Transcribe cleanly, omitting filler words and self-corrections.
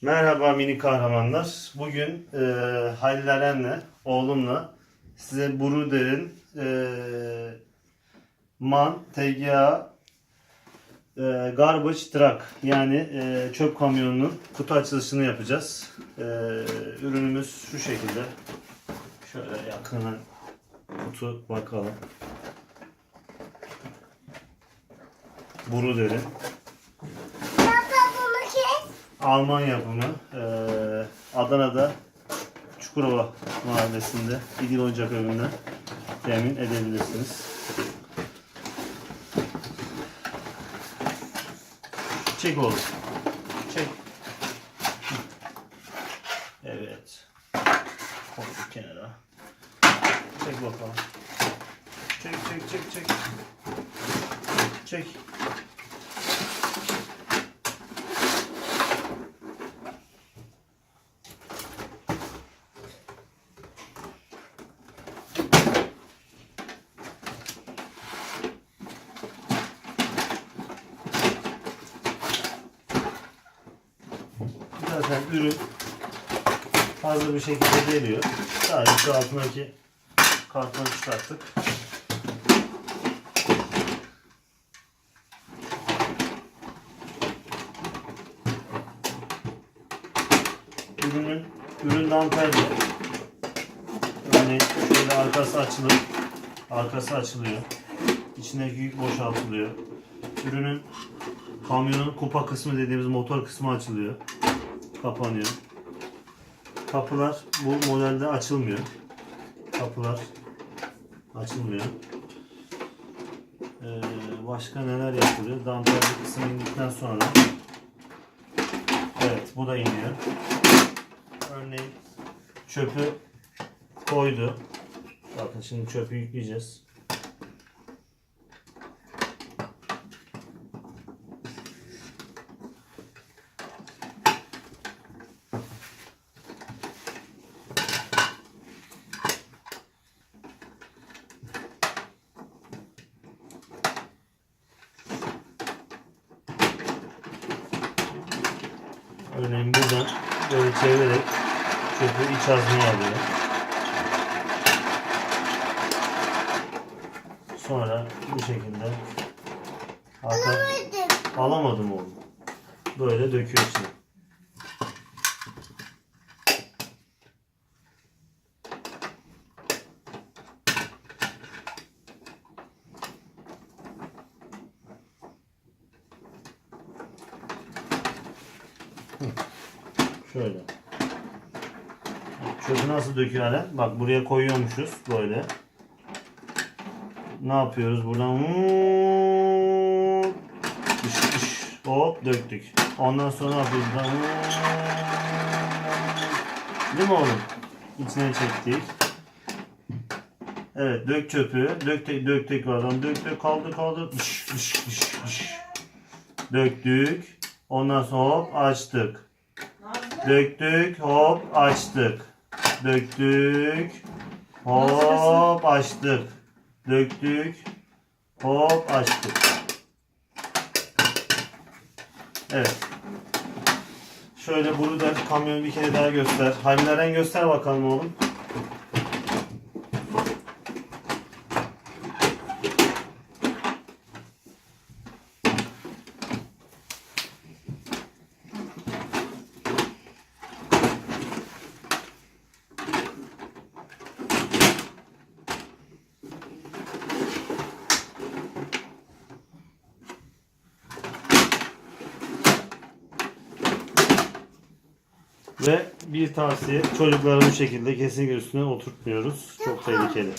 Merhaba mini kahramanlar. Bugün Halil Eren'le, oğlumla size Bruder'in MAN TGA Garbage Truck yani çöp kamyonunun kutu açılışını yapacağız. Ürünümüz şu şekilde. Şöyle yakına kutu bakalım. Bruder'in Alman yapımı, Adana'da Çukurova mahallesinde İdil Oyuncak Evi'nden temin edebilirsiniz. Çek oğlum. Çek. Evet. Koyduk kenara. Çek bakalım. Çek. Çek. Zaten ürün hazır bir şekilde geliyor. Sadece şu altındaki kartonu çıkarttık. Ürün damperli. Yani şöyle arkası açılıyor. İçindeki yük boşaltılıyor. Ürünün kamyonun kupa kısmı dediğimiz motor kısmı açılıyor. Kapanıyor. Kapılar bu modelde açılmıyor. Kapılar açılmıyor. Başka neler yapılıyor? Damperli kısım indikten sonra evet bu da iniyor. Örneğin çöpü koydu. Bakın şimdi çöpü yükleyeceğiz. Örneğin buradan böyle çevirerek çöpü iç hazmeye alıyor. Sonra bu şekilde alamadım oğlum. Böyle döküyor içine. Şöyle. Çöpü nasıl döküyor Alen? Bak buraya koyuyormuşuz böyle. Ne yapıyoruz buradan? Hop döktük. Ondan sonra ne yapıyoruz buradan? Değil mi oğlum? İçine çektik. Evet dök çöpü. Dök tekrardan. Dök kaldır. Döktük. Ondan sonra hop açtık. Döktük, hop açtık. Döktük, hop açtık. Döktük, hop açtık. Evet. Şöyle burada kamyonu bir kere daha göster. Halil Eren göster bakalım oğlum. Ve bir tavsiye, çocukları bu şekilde kesinlikle üstüne oturtmuyoruz. Çok tehlikeli.